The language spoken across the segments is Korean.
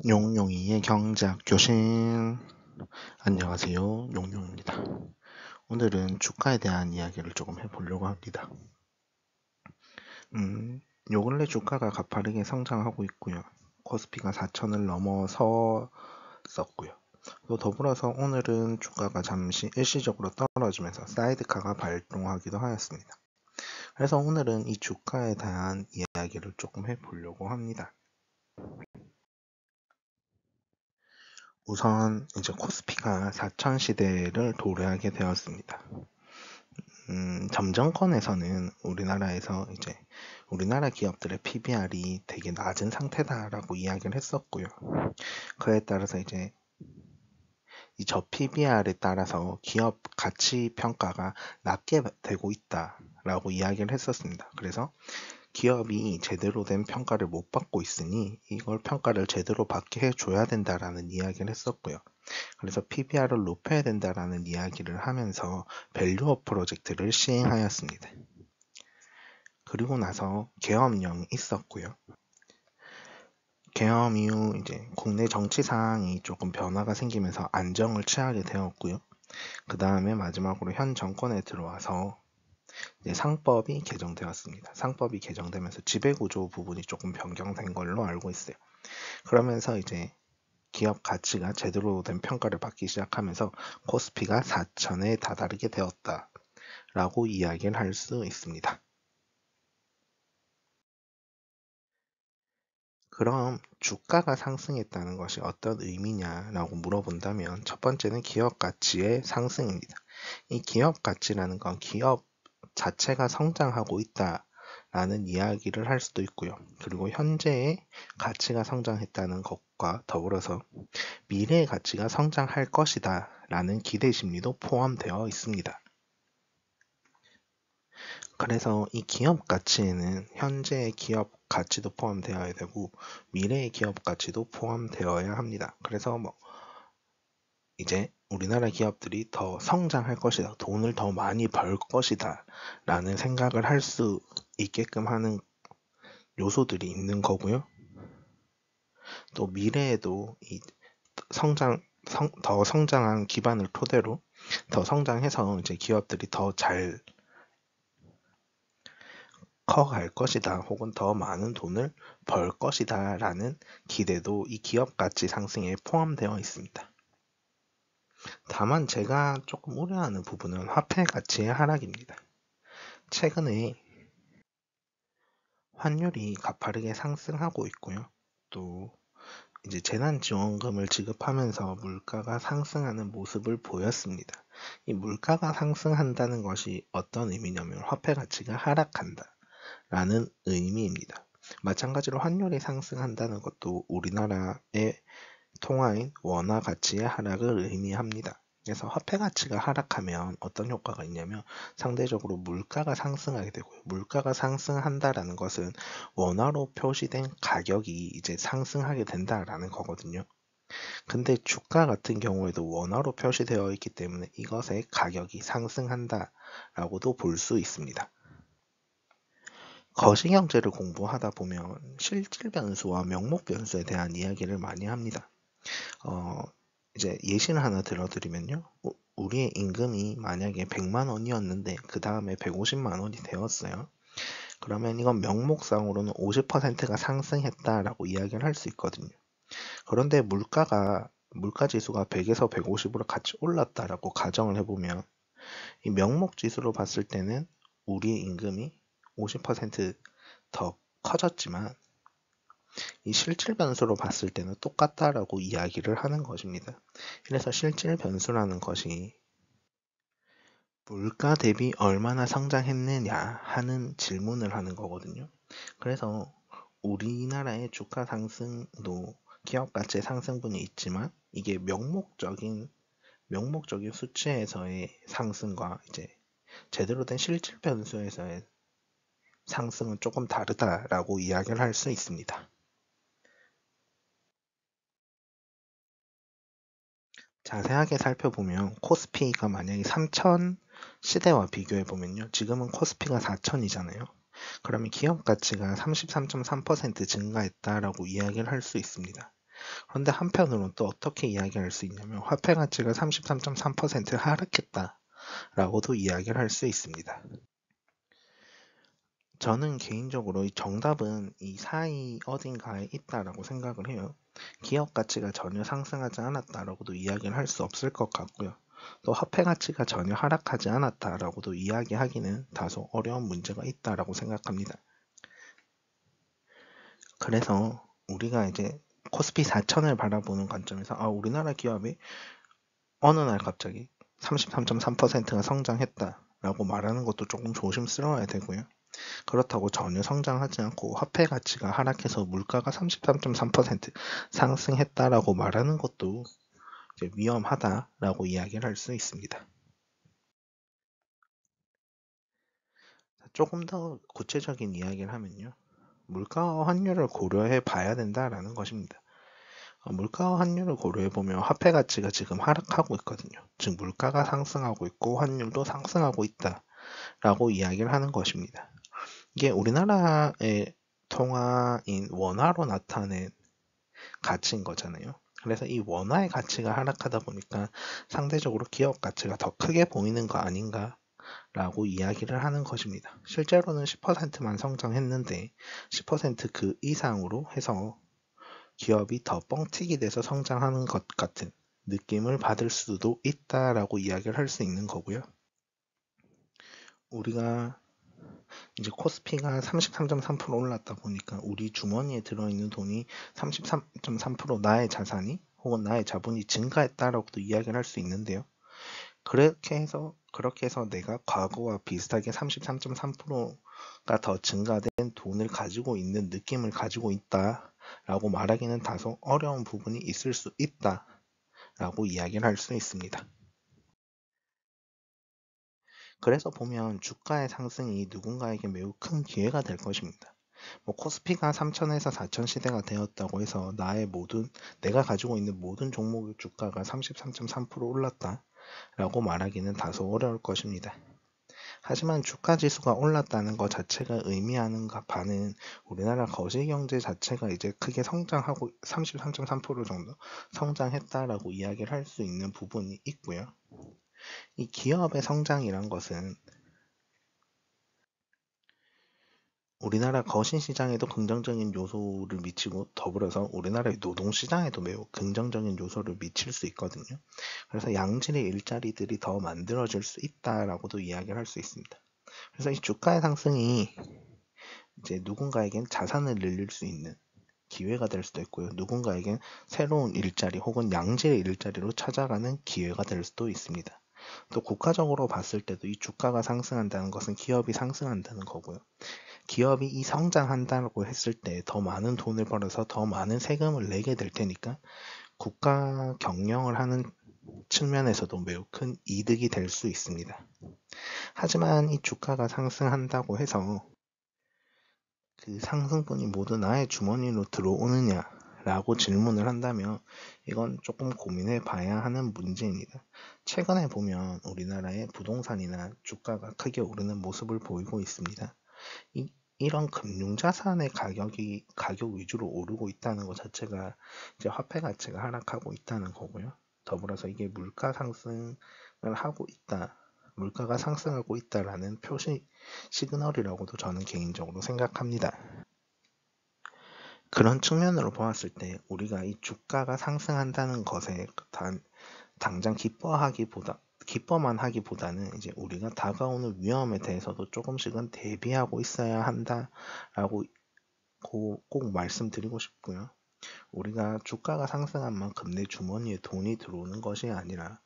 용용이의 경제학 교신. 안녕하세요, 용용입니다. 오늘은 주가에 대한 이야기를 조금 해보려고 합니다. 요 근래 주가가 가파르게 성장하고 있고요. 코스피가 4천을 넘어섰었고요. 또 더불어서 오늘은 주가가 잠시 일시적으로 떨어지면서 사이드카가 발동하기도 하였습니다. 그래서 오늘은 이 주가에 대한 이야기를 조금 해보려고 합니다. 우선 이제 코스피가 4천 시대를 도래하게 되었습니다. 점정권에서는 우리나라에서 이제 우리나라 기업들의 PBR이 되게 낮은 상태다라고 이야기를 했었고요. 그에 따라서 이제 이 저 PBR에 따라서 기업 가치 평가가 낮게 되고 있다라고 이야기를 했었습니다. 그래서 기업이 제대로 된 평가를 못 받고 있으니 이걸 평가를 제대로 받게 해줘야 된다라는 이야기를 했었고요. 그래서 PBR을 높여야 된다라는 이야기를 하면서 밸류업 프로젝트를 시행하였습니다. 그리고 나서 계엄령이 있었고요. 계엄 이후 이제 국내 정치 상황이 조금 변화가 생기면서 안정을 취하게 되었고요. 그 다음에 마지막으로 현 정권에 들어와서 이제 상법이 개정되었습니다. 상법이 개정되면서 지배구조 부분이 조금 변경된 걸로 알고 있어요. 그러면서 이제 기업 가치가 제대로 된 평가를 받기 시작하면서 코스피가 4천에 다다르게 되었다라고 이야기를 할 수 있습니다. 그럼 주가가 상승했다는 것이 어떤 의미냐라고 물어본다면 첫 번째는 기업 가치의 상승입니다. 이 기업 가치라는 건 기업 자체가 성장하고 있다라는 이야기를 할 수도 있고요. 그리고 현재의 가치가 성장했다는 것과 더불어서 미래의 가치가 성장할 것이다 라는 기대 심리도 포함되어 있습니다. 그래서 이 기업 가치에는 현재의 기업 가치도 포함되어야 되고 미래의 기업 가치도 포함되어야 합니다. 그래서 이제 우리나라 기업들이 더 성장할 것이다, 돈을 더 많이 벌 것이다 라는 생각을 할 수 있게끔 하는 요소들이 있는 거고요. 또 미래에도 이 더 성장한 기반을 토대로 더 성장해서 이제 기업들이 더 잘 커갈 것이다, 혹은 더 많은 돈을 벌 것이다 라는 기대도 이 기업 가치 상승에 포함되어 있습니다. 다만 제가 조금 우려하는 부분은 화폐 가치의 하락입니다. 최근에 환율이 가파르게 상승하고 있고요. 또 이제 재난지원금을 지급하면서 물가가 상승하는 모습을 보였습니다. 이 물가가 상승한다는 것이 어떤 의미냐면 화폐 가치가 하락한다 라는 의미입니다. 마찬가지로 환율이 상승한다는 것도 우리나라의 통화인 원화 가치의 하락을 의미합니다. 그래서 화폐 가치가 하락하면 어떤 효과가 있냐면 상대적으로 물가가 상승하게 되고요. 물가가 상승한다라는 것은 원화로 표시된 가격이 이제 상승하게 된다라는 거거든요. 근데 주가 같은 경우에도 원화로 표시되어 있기 때문에 이것의 가격이 상승한다라고도 볼 수 있습니다. 거시경제를 공부하다 보면 실질 변수와 명목 변수에 대한 이야기를 많이 합니다. 이제 예시를 하나 들어드리면요. 우리의 임금이 만약에 100만 원이었는데 그 다음에 150만 원이 되었어요. 그러면 이건 명목상으로는 50%가 상승했다라고 이야기를 할 수 있거든요. 그런데 물가 지수가 100에서 150으로 같이 올랐다라고 가정을 해보면 이 명목 지수로 봤을 때는 우리의 임금이 50% 더 커졌지만 이 실질 변수로 봤을 때는 똑같다라고 이야기를 하는 것입니다. 그래서 실질 변수라는 것이 물가 대비 얼마나 성장했느냐 하는 질문을 하는 거거든요. 그래서 우리나라의 주가 상승도 기업 가치의 상승분이 있지만 이게 명목적인 수치에서의 상승과 이제 제대로 된 실질 변수에서의 상승은 조금 다르다라고 이야기를 할 수 있습니다. 자세하게 살펴보면 코스피가 만약에 3천 시대와 비교해 보면요. 지금은 코스피가 4천이잖아요. 그러면 기업 가치가 33.3% 증가했다라고 이야기를 할 수 있습니다. 그런데 한편으로는 또 어떻게 이야기할 수 있냐면 화폐 가치가 33.3% 하락했다라고도 이야기를 할 수 있습니다. 저는 개인적으로 이 정답은 이 사이 어딘가에 있다라고 생각을 해요. 기업 가치가 전혀 상승하지 않았다라고도 이야기를 할 수 없을 것 같고요. 또 화폐 가치가 전혀 하락하지 않았다라고도 이야기하기는 다소 어려운 문제가 있다라고 생각합니다. 그래서 우리가 이제 코스피 4천을 바라보는 관점에서 우리나라 기업이 어느 날 갑자기 33.3%가 성장했다라고 말하는 것도 조금 조심스러워야 되고요. 그렇다고 전혀 성장하지 않고 화폐 가치가 하락해서 물가가 33.3% 상승했다라고 말하는 것도 이제 위험하다라고 이야기를 할 수 있습니다. 조금 더 구체적인 이야기를 하면요. 물가와 환율을 고려해 봐야 된다라는 것입니다. 물가와 환율을 고려해 보면 화폐 가치가 지금 하락하고 있거든요. 즉 물가가 상승하고 있고 환율도 상승하고 있다라고 이야기를 하는 것입니다. 이게 우리나라의 통화인 원화로 나타낸 가치인 거잖아요. 그래서 이 원화의 가치가 하락하다 보니까 상대적으로 기업 가치가 더 크게 보이는 거 아닌가 라고 이야기를 하는 것입니다. 실제로는 10%만 성장했는데 10%그 이상으로 해서 기업이 더 뻥튀기 돼서 성장하는 것 같은 느낌을 받을 수도 있다라고 이야기를 할 수 있는 거고요. 우리가 이제 코스피가 33.3% 올랐다 보니까 우리 주머니에 들어있는 돈이 33.3% 나의 자산이 혹은 나의 자본이 증가했다라고도 이야기를 할 수 있는데요. 그렇게 해서 내가 과거와 비슷하게 33.3%가 더 증가된 돈을 가지고 있는 느낌을 가지고 있다라고 말하기는 다소 어려운 부분이 있을 수 있다라고 이야기를 할 수 있습니다. 그래서 보면 주가의 상승이 누군가에게 매우 큰 기회가 될 것입니다. 코스피가 3천에서 4천 시대가 되었다고 해서 내가 가지고 있는 모든 종목의 주가가 33.3% 올랐다라고 말하기는 다소 어려울 것입니다. 하지만 주가 지수가 올랐다는 것 자체가 의미하는 바는 우리나라 거시경제 자체가 이제 크게 성장하고 33.3% 정도 성장했다라고 이야기를 할 수 있는 부분이 있고요. 이 기업의 성장이란 것은 우리나라 거신시장에도 긍정적인 요소를 미치고 더불어서 우리나라의 노동시장에도 매우 긍정적인 요소를 미칠 수 있거든요. 그래서 양질의 일자리들이 더 만들어질 수 있다라고도 이야기를 할 수 있습니다. 그래서 이 주가의 상승이 이제 누군가에겐 자산을 늘릴 수 있는 기회가 될 수도 있고요. 누군가에겐 새로운 일자리 혹은 양질의 일자리로 찾아가는 기회가 될 수도 있습니다. 또 국가적으로 봤을 때도 이 주가가 상승한다는 것은 기업이 상승한다는 거고요. 기업이 이 성장한다고 했을 때 더 많은 돈을 벌어서 더 많은 세금을 내게 될 테니까 국가 경영을 하는 측면에서도 매우 큰 이득이 될 수 있습니다. 하지만 이 주가가 상승한다고 해서 그 상승분이 모두 나의 주머니로 들어오느냐라고 질문을 한다면 이건 조금 고민해 봐야 하는 문제입니다. 최근에 보면 우리나라의 부동산이나 주가가 크게 오르는 모습을 보이고 있습니다. 이런 금융자산의 가격 위주로 오르고 있다는 것 자체가 이제 화폐 가치가 하락하고 있다는 거고요. 더불어서 이게 물가가 상승하고 있다라는 표시 시그널이라고도 저는 개인적으로 생각합니다. 그런 측면으로 보았을 때 우리가 이 주가가 상승한다는 것에 당장 기뻐만 하기보다는 이제 우리가 다가오는 위험에 대해서도 조금씩은 대비하고 있어야 한다라고 꼭 말씀드리고 싶고요. 우리가 주가가 상승한 만큼 내 주머니에 돈이 들어오는 것이 아니라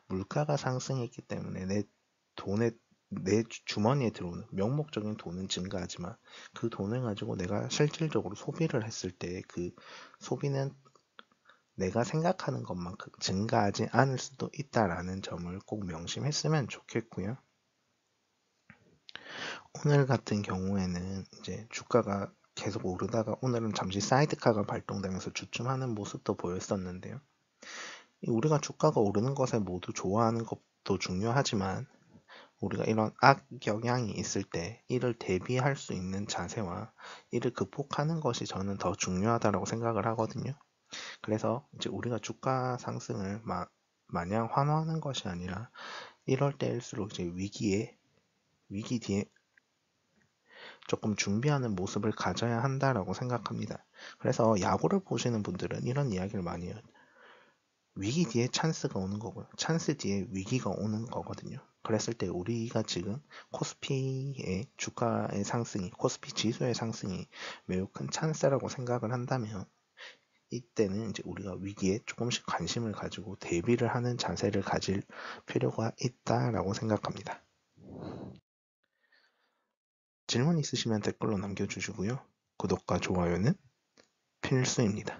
물가가 상승했기 때문에 내 주머니에 들어오는 명목적인 돈은 증가하지만 그 돈을 가지고 내가 실질적으로 소비를 했을 때 그 소비는 내가 생각하는 것만큼 증가하지 않을 수도 있다라는 점을 꼭 명심했으면 좋겠고요. 오늘 같은 경우에는 이제 주가가 계속 오르다가 오늘은 잠시 사이드카가 발동되면서 주춤하는 모습도 보였었는데요. 우리가 주가가 오르는 것에 모두 좋아하는 것도 중요하지만 우리가 이런 악영향이 있을 때 이를 대비할 수 있는 자세와 이를 극복하는 것이 저는 더 중요하다고 생각을 하거든요. 그래서 이제 우리가 주가 상승을 마냥 환호하는 것이 아니라 이럴 때일수록 이제 위기 뒤에 조금 준비하는 모습을 가져야 한다라고 생각합니다. 그래서 야구를 보시는 분들은 이런 이야기를 많이 해요. 위기 뒤에 찬스가 오는 거고요. 찬스 뒤에 위기가 오는 거거든요. 그랬을 때 우리가 지금 코스피의 주가의 상승이, 코스피 지수의 상승이 매우 큰 찬스라고 생각을 한다면 이때는 이제 우리가 위기에 조금씩 관심을 가지고 대비를 하는 자세를 가질 필요가 있다라고 생각합니다. 질문 있으시면 댓글로 남겨주시고요. 구독과 좋아요는 필수입니다.